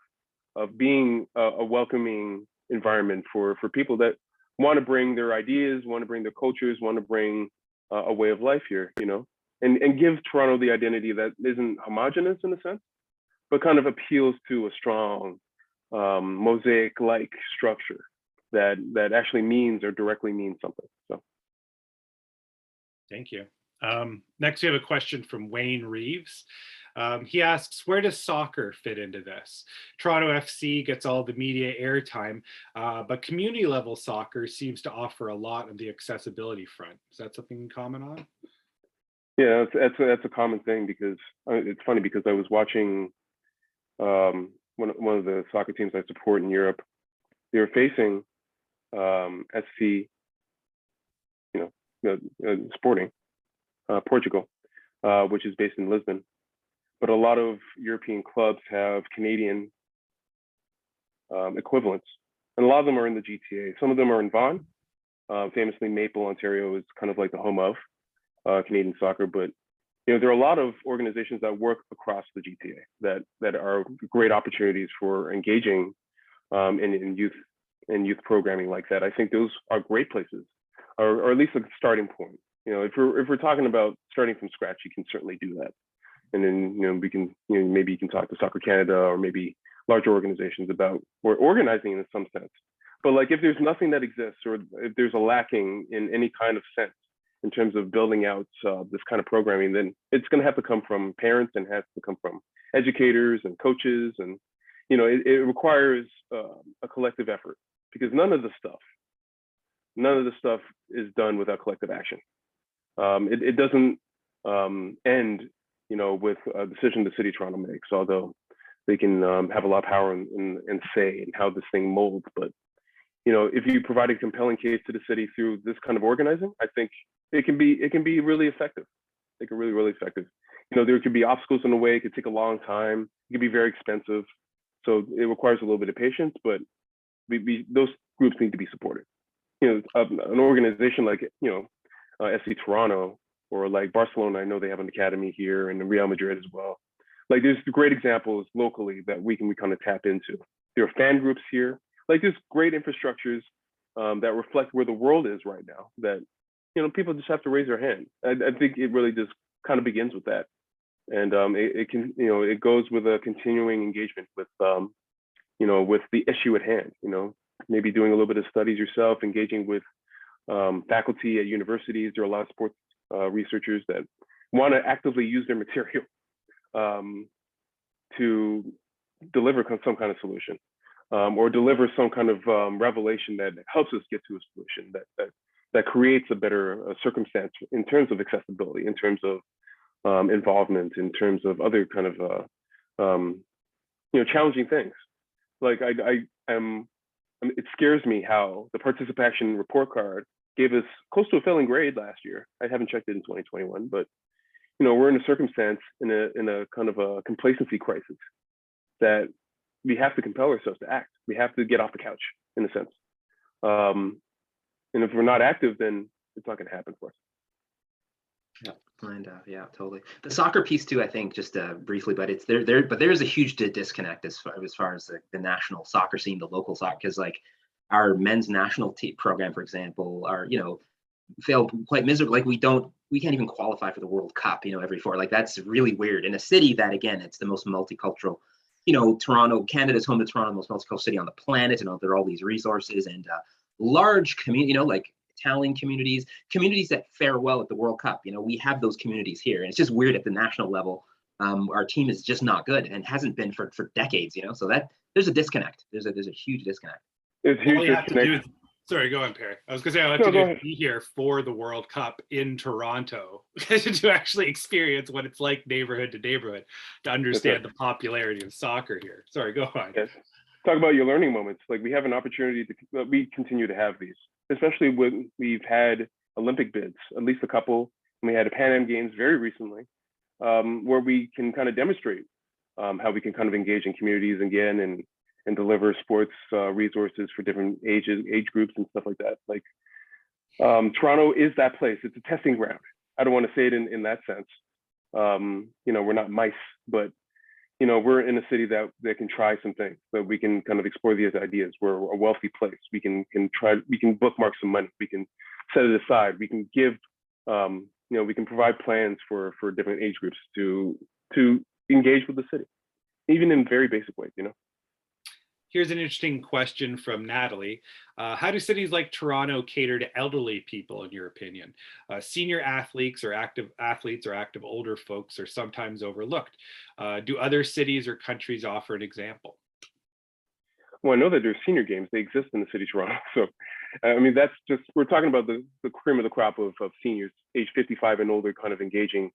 of being a welcoming environment for people that want to bring their ideas, want to bring their cultures, want to bring a way of life here, you know, and give Toronto the identity that isn't homogenous in a sense, but kind of appeals to a strong mosaic-like structure that actually means or directly means something. So, thank you. Next, we have a question from Wayne Reeves. He asks, where does soccer fit into this? Toronto FC gets all the media airtime, but community level soccer seems to offer a lot on the accessibility front. Is that something you can comment on? Yeah, that's a common thing, because it's funny because I was watching one of the soccer teams I support in Europe, they were facing SC, Sporting, Portugal, which is based in Lisbon. But a lot of European clubs have Canadian equivalents, and a lot of them are in the GTA. Some of them are in Vaughan. Famously, Maple, Ontario is kind of like the home of Canadian soccer. But there are a lot of organizations that work across the GTA that are great opportunities for engaging in youth programming like that. I think those are great places, or at least a starting point. If we're talking about starting from scratch, you can certainly do that. And then we can maybe you can talk to Soccer Canada or maybe larger organizations about or organizing in some sense. But like if there's nothing that exists, or if there's a lacking in any kind of sense in terms of building out this kind of programming, then it's going to have to come from parents and has to come from educators and coaches, and it requires a collective effort, because none of the stuff is done without collective action. It doesn't end with a decision the city of Toronto makes, although they can have a lot of power and say in how this thing molds. But if you provide a compelling case to the city through this kind of organizing, I think it can be really effective. It can really effective. There could be obstacles in the way. It could take a long time. It could be very expensive. So it requires a little bit of patience, but those groups need to be supported. An organization like SC Toronto, or like Barcelona, I know they have an academy here, and Real Madrid as well. Like there's great examples locally that we can kind of tap into. There are fan groups here. Like there's great infrastructures that reflect where the world is right now, that people just have to raise their hand. I think it really just kind of begins with that. And it goes with a continuing engagement with with the issue at hand. Maybe doing a little bit of studies yourself, engaging with faculty at universities. There are a lot of sports researchers that want to actively use their material to deliver some kind of solution, or deliver some kind of revelation that helps us get to a solution that creates a better circumstance in terms of accessibility, in terms of involvement, in terms of other kind of challenging things. Like it scares me how the participation report card gave us close to a failing grade last year. I haven't checked it in 2021, but we're in a circumstance in a kind of a complacency crisis that we have to compel ourselves to act. We have to get off the couch, in a sense. And if we're not active, then it's not going to happen for us. Yeah, and yeah, totally. The soccer piece too, I think, just briefly, but it's there. But there is a huge disconnect as far as the national soccer scene, the local soccer, because like our men's national team program, for example, are failed quite miserably. Like we can't even qualify for the World Cup, every 4. Like that's really weird in a city that, again, it's the most multicultural. Toronto, Canada's home to Toronto, the most multicultural city on the planet, and there are all these resources and large community, like Italian communities that fare well at the World Cup. We have those communities here, and it's just weird at the national level. Our team is just not good and hasn't been for decades. So that there's a disconnect. There's a huge disconnect. It's huge. All you have to do is, sorry, go on, Perry. I was going to say, all I have to do is be here for the World Cup in Toronto to actually experience what it's like neighborhood to neighborhood, to understand the popularity of soccer here. Sorry, go on. Yes. Talk about your learning moments. Like we have an opportunity we continue to have these, especially when we've had Olympic bids, at least a couple, and we had a Pan Am Games very recently, where we can kind of demonstrate how we can kind of engage in communities again and deliver sports resources for different age groups and stuff like that. Like Toronto is that place. It's a testing ground. I don't want to say it in that sense. We're not mice, but we're in a city that can try some things, that we can kind of explore these ideas. We're a wealthy place. We can bookmark some money. We can set it aside. We can give, we can provide plans for different age groups to engage with the city, even in very basic ways, Here's an interesting question from Natalie. How do cities like Toronto cater to elderly people, in your opinion? Senior athletes or active older folks are sometimes overlooked. Do other cities or countries offer an example? Well, I know that there's senior games. They exist in the city of Toronto. So, that's just, we're talking about the cream of the crop of seniors, age 55 and older, kind of engaging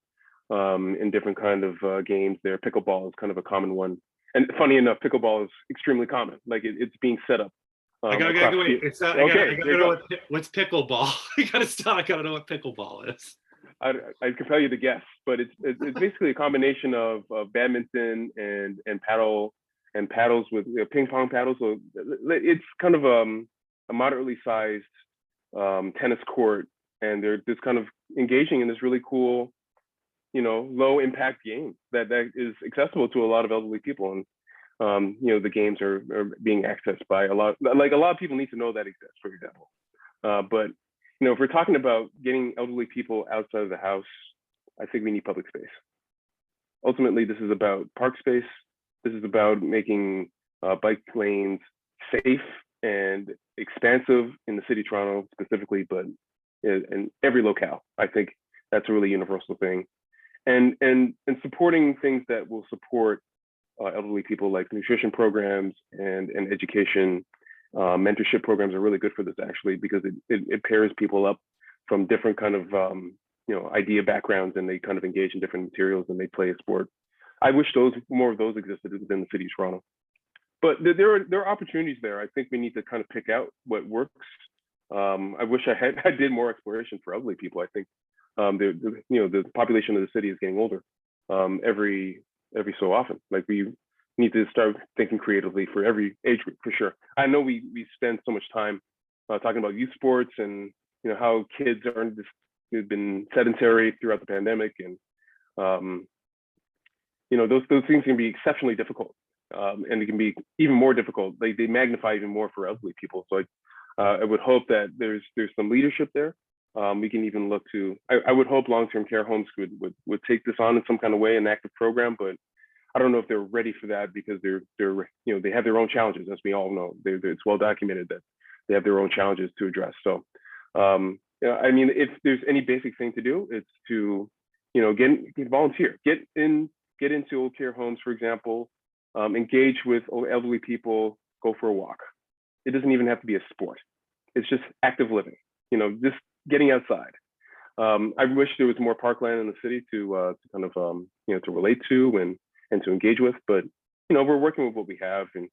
in different kind of games there. Pickleball is kind of a common one. and funny enough, pickleball is extremely common. Like it's being set up. I gotta wait. It's not, Okay, I gotta know what's pickleball. I gotta stop. I gotta know what pickleball is. I can tell you the guess, but it's basically a combination of badminton and paddles with ping pong paddles. So it's kind of a moderately sized tennis court, and they're just kind of engaging in this really cool, low impact game that is accessible to a lot of elderly people. And the games are being accessed by a lot of people need to know that exists, for example. But if we're talking about getting elderly people outside of the house, I think we need public space. Ultimately, this is about park space. This is about making bike lanes safe and expansive in the city of Toronto specifically, but in every locale. I think that's a really universal thing. And supporting things that will support elderly people, like nutrition programs and education. Mentorship programs are really good for this, actually, because it pairs people up from different kind of idea backgrounds, and they kind of engage in different materials and they play a sport. I wish more of those existed within the city of Toronto. But there are opportunities there. I think we need to kind of pick out what works. I wish I did more exploration for elderly people. I think the population of the city is getting older every so often. Like, we need to start thinking creatively for every age group, for sure. I know we spend so much time talking about youth sports and how kids have been sedentary throughout the pandemic, and those things can be exceptionally difficult, and it can be even more difficult. They magnify even more for elderly people. So I would hope that there's some leadership there. We can even look to. I would hope long-term care homes would take this on in some kind of way, an active program, but I don't know if they're ready for that, because they have their own challenges, as we all know. It's well documented that they have their own challenges to address. So, if there's any basic thing to do, it's to, get volunteer, get into old care homes, for example, engage with elderly people, go for a walk. It doesn't even have to be a sport. It's just active living, just getting outside. I wish there was more parkland in the city to kind of, to relate to and to engage with, but we're working with what we have, and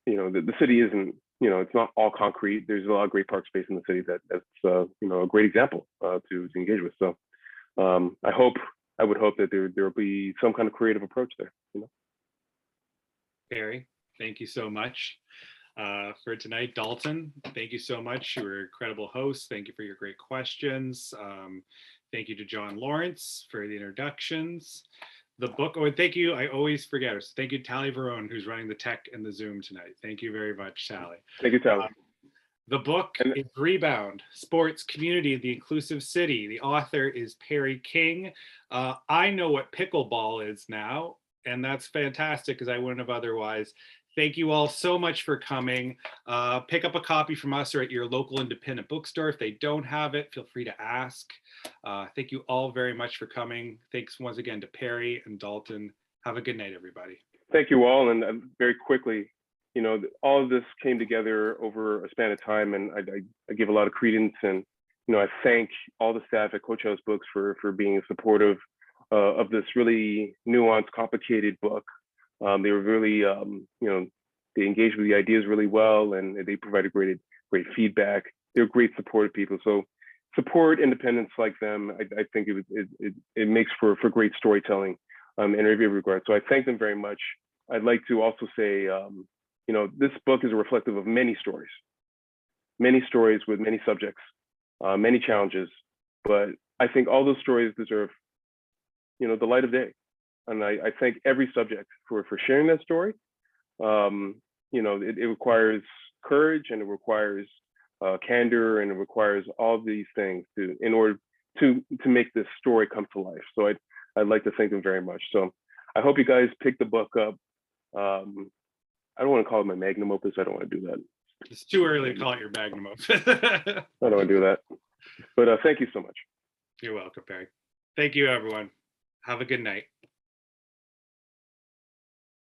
the city isn't, it's not all concrete. There's a lot of great park space in the city that's a great example to engage with. So I would hope that there will be some kind of creative approach there. Barry, thank you so much for tonight. Dalton, thank you so much. You were an incredible host. Thank you for your great questions. Thank you to John Lawrence for the introductions. The book, and thank you, I always forget, so thank you, Tally Verone, who's running the tech and the Zoom tonight. Thank you very much, Tally. Thank you, Tally. The book is Rebound, Sports, Community, the Inclusive City. The author is Perry King. I know what pickleball is now, and that's fantastic, because I wouldn't have otherwise. Thank you all so much for coming. Pick up a copy from us or at your local independent bookstore. If they don't have it, feel free to ask. Thank you all very much for coming. Thanks once again to Perry and Dalton. Have a good night, everybody. Thank you all. And very quickly, all of this came together over a span of time, and I give a lot of credence, and I thank all the staff at Coach House Books for being supportive of this really nuanced, complicated book. They were really, they engaged with the ideas really well, and they provided great feedback. They're great supportive people. So support independents like them. I think it makes for great storytelling in every regard. So I thank them very much. I'd like to also say, this book is a reflective of many stories with many subjects, many challenges. But I think all those stories deserve, the light of day. And I thank every subject for sharing that story. It requires courage, and it requires candor, and it requires all these things in order to make this story come to life. So I'd like to thank them very much. So I hope you guys pick the book up. I don't want to call it my magnum opus. I don't want to do that. It's too early to call it your magnum opus. I don't want to do that. But thank you so much. You're welcome, Barry. Thank you, everyone. Have a good night.